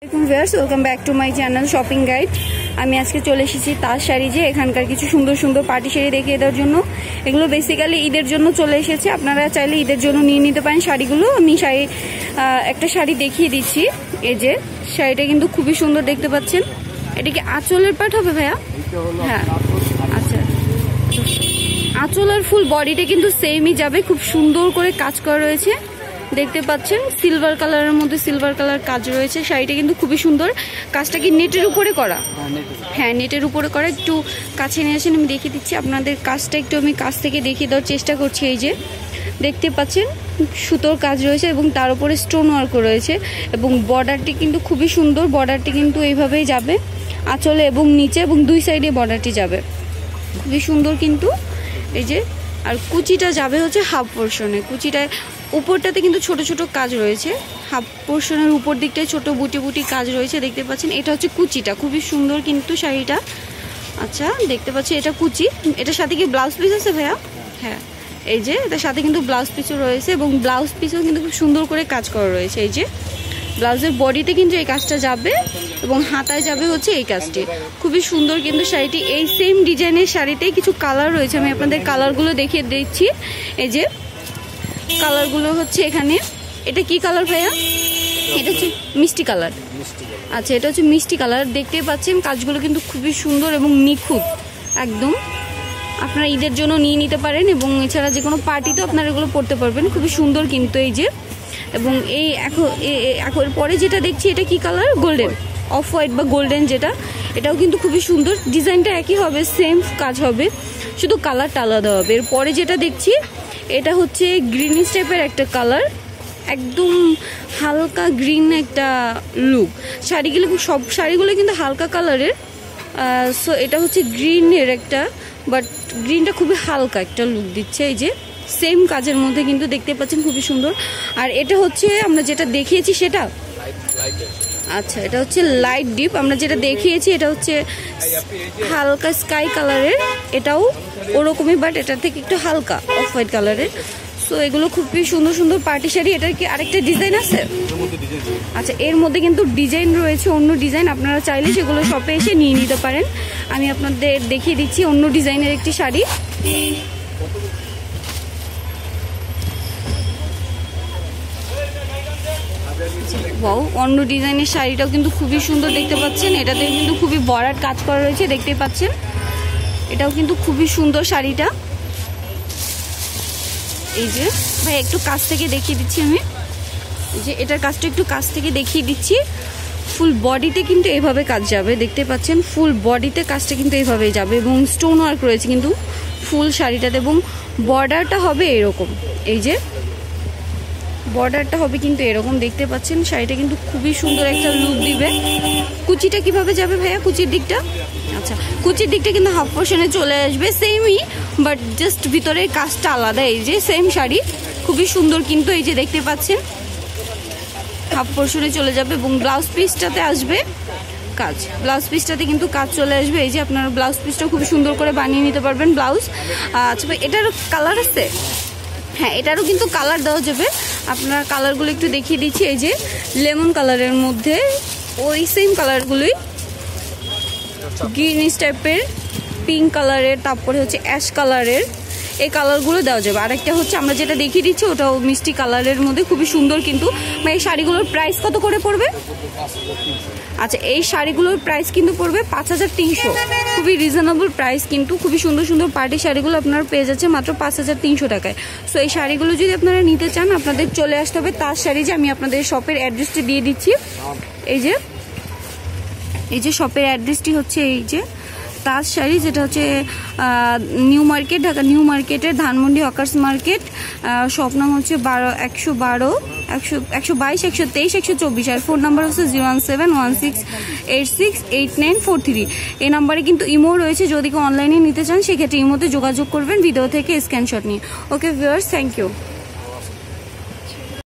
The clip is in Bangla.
Welcome back to my channel shopping guide. আমি আজকে চলে এসেছি তাজ শাড়ি যে এখানকার কিছু সুন্দর সুন্দর পার্টি শাড়ি দেখিয়ে দেওয়ার জন্য। এগুলো বেসিক্যালি ঈদের জন্য চলে এসেছে, আপনারা চাইলে ঈদের জন্য নিয়ে নিতে পারেন শাড়িগুলো। আমি একটা শাড়ি দেখিয়ে দিচ্ছি। এই যে শাড়িটা কিন্তু খুবই সুন্দর দেখতে পাচ্ছেন। এটা কি আঁচলের পাট হবে ভাইয়া? হ্যাঁ আচ্ছা, আঁচলের ফুল বডিটা কিন্তু সেমই যাবে, খুব সুন্দর করে কাজ করা রয়েছে দেখতে পাচ্ছেন। সিলভার কালারের মধ্যে সিলভার কালার কাজ রয়েছে। শাড়িটা কিন্তু খুবই সুন্দর। কাজটা কি নেটের উপরে করা? হ্যাঁ নেটের উপরে করা। একটু কাছে নিয়ে আসেন, আমি দেখিয়ে দিচ্ছি আপনাদের কাজটা। একটু আমি কাছ থেকে দেখিয়ে দেওয়ার চেষ্টা করছি। এই যে দেখতে পাচ্ছেন সুতোর কাজ রয়েছে এবং তার উপরে স্টোন ওয়ার্ক রয়েছে এবং বর্ডারটি কিন্তু খুবই সুন্দর। বর্ডারটি কিন্তু এইভাবেই যাবে আঁচলে এবং নিচে এবং দুই সাইডে বর্ডারটি যাবে, খুবই সুন্দর কিন্তু। এই যে আর কুচিটা যাবে হচ্ছে হাফ পোর্শনে। কুচিটায় উপরটাতে কিন্তু ছোট ছোট কাজ রয়েছে, হাফ পোর্শনের উপর দিকটায় ছোট বুটি বুটি কাজ রয়েছে দেখতে পাচ্ছেন। এটা হচ্ছে কুচিটা, খুবই সুন্দর কিন্তু শাড়িটা। আচ্ছা দেখতে পাচ্ছি এটা কুচি। এটার সাথে কি ব্লাউজ পিস আছে ভাইয়া? হ্যাঁ এই যে এটার সাথে কিন্তু ব্লাউজ পিসও রয়েছে এবং ব্লাউজ পিসও কিন্তু খুব সুন্দর করে কাজ করা রয়েছে। এই যে ব্লাউজের বডিতে কিন্তু এই কাজটা যাবে এবং হাতায় যাবে হচ্ছে এই কাজটি। খুবই সুন্দর কিন্তু শাড়িটি। এই সেম ডিজাইনের শাড়িতেই কিছু কালার রয়েছে, আমি আপনাদের কালারগুলো দেখিয়ে দিচ্ছি। এই যে কালারগুলো হচ্ছে এখানে। এটা কি কালার ভাইয়া? এটা হচ্ছে মিষ্টি কালার। আচ্ছা এটা হচ্ছে মিষ্টি কালার। দেখতে পাচ্ছেন কাজগুলো কিন্তু খুবই সুন্দর এবং নিখুঁত একদম। আপনারা ঈদের জন্য নিয়ে নিতে পারেন এবং এছাড়া যে কোনো পার্টিতেও আপনারা এগুলো পরতে পারবেন, খুবই সুন্দর কিন্তু। এই যে এবং এই এখন পরে যেটা দেখছি এটা কি কালার? গোল্ডেন, অফ হোয়াইট বা গোল্ডেন যেটা, এটাও কিন্তু খুবই সুন্দর। ডিজাইনটা একই হবে, সেম কাজ হবে, শুধু কালারটা আলাদা হবে। এরপরে যেটা দেখছি এটা হচ্ছে গ্রিনিশ টাইপের একটা কালার, একদম হালকা গ্রিন একটা লুক। শাড়িগুলো সব শাড়িগুলো কিন্তু হালকা কালারের। সো এটা হচ্ছে গ্রিনের একটা, বাট গ্রিনটা খুবই হালকা একটা লুক দিচ্ছে। এই যে সেম কাজের মধ্যে কিন্তু দেখতে পাচ্ছেন খুবই সুন্দর। আর এটা হচ্ছে আমরা যেটা দেখিয়েছি সেটা, আচ্ছা এটা হচ্ছে লাইট ডিপ। আমরা যেটা দেখিয়েছি এটা হচ্ছে হালকা স্কাই কালারের, এটাও ওরকমই বাট এটা থেকে একটু হালকা অফ হোয়াইট কালারের। সো এগুলো খুবই সুন্দর সুন্দর পার্টি শাড়ি। এটার কি আরেকটা ডিজাইন আছে? আচ্ছা এর মধ্যে কিন্তু ডিজাইন রয়েছে, অন্য ডিজাইন। আপনারা চাইলে সেগুলো শপে এসে নিয়ে নিতে পারেন। আমি আপনাদের দেখিয়ে দিচ্ছি অন্য ডিজাইনের একটি শাড়ি। ওয়াও, অন্য ডিজাইনের শাড়িটাও কিন্তু খুবই সুন্দর দেখতে পাচ্ছেন। এটাতে কিন্তু খুবই বড়ার কাজ করা রয়েছে দেখতে পাচ্ছেন। এটাও কিন্তু খুবই সুন্দর শাড়িটা। এই যে ভাই একটু কাছ থেকে দেখিয়ে দিচ্ছি আমি। এই যে এটার কাজটা একটু কাছ থেকে দেখিয়ে দিচ্ছি। ফুল বডিতে কিন্তু এইভাবে কাজ যাবে দেখতে পাচ্ছেন। ফুল বডিতে কাজটা কিন্তু এইভাবেই যাবে এবং স্টোন ওয়ার্ক রয়েছে কিন্তু ফুল শাড়িটাতে এবং বর্ডারটা হবে এরকম। এই যে বর্ডারটা হবে কিন্তু এরকম দেখতে পাচ্ছেন। শাড়িটা কিন্তু খুবই সুন্দর একটা লুক দিবে। কুচিটা কিভাবে যাবে ভাইয়া? কুচির দিকটা, আচ্ছা কুচির দিকটা কিন্তু হাফ পোর্শনে চলে আসবে, সেমই বাট জাস্ট ভিতরের কাজটা আলাদা। এই যে সেম শাড়ি খুবই সুন্দর কিন্তু। এই যে দেখতে পাচ্ছেন হাফ পোর্শনে চলে যাবে এবং ব্লাউজ পিসটাতে আসবে কাজ। ব্লাউজ পিসটাতে কিন্তু কাজ চলে আসবে। এই যে আপনারা ব্লাউজ পিসটা খুব সুন্দর করে বানিয়ে নিতে পারবেন ব্লাউজ। আচ্ছা ভাই এটারও কালার আছে? হ্যাঁ এটারও কিন্তু কালার দেওয়া যাবে। আপনার কালারগুলো একটু দেখিয়ে দিচ্ছি। এই যে লেমন কালারের মধ্যে ওই সেম কালারগুলোই, গ্রিনিশ টাইপের, পিঙ্ক কালারের, তারপরে হচ্ছে অ্যাশ কালারের, এই কালারগুলো দেওয়া যাবে। আরেকটা হচ্ছে আমরা যেটা দেখিয়ে দিচ্ছি ওটাও মিষ্টি কালারের মধ্যে খুবই সুন্দর কিন্তু। এই শাড়িগুলোর প্রাইস কত করে পড়বে? আচ্ছা এই শাড়িগুলোর প্রাইস কিন্তু পড়বে 5300, খুবই রিজনেবল প্রাইস কিন্তু। খুবই সুন্দর সুন্দর পার্টি শাড়িগুলো আপনারা পেয়ে যাচ্ছে মাত্র 5300 টাকায়। সো এই শাড়িগুলো যদি আপনারা নিতে চান আপনাদের চলে আসতে হবে তাজ শাড়ি। যে আমি আপনাদের শপের অ্যাড্রেসটি দিয়ে দিচ্ছি। এই যে শপের অ্যাড্রেসটি হচ্ছে এই যে তাজ শাড়ি, যেটা হচ্ছে নিউ মার্কেট, ঢাকা নিউ মার্কেটের ধানমন্ডি হকার্স মার্কেট। শপ নাম হচ্ছে 112, 122, 123, 124। আর ফোন নাম্বার হচ্ছে 01716868943। এই নাম্বারে কিন্তু ইমো রয়েছে, যদি কেউ অনলাইনে নিতে চান সেক্ষেত্রে ইমোতে যোগাযোগ করবেন ভিডিও থেকে স্ক্রিনশট নিয়ে। Okay viewers, thank you.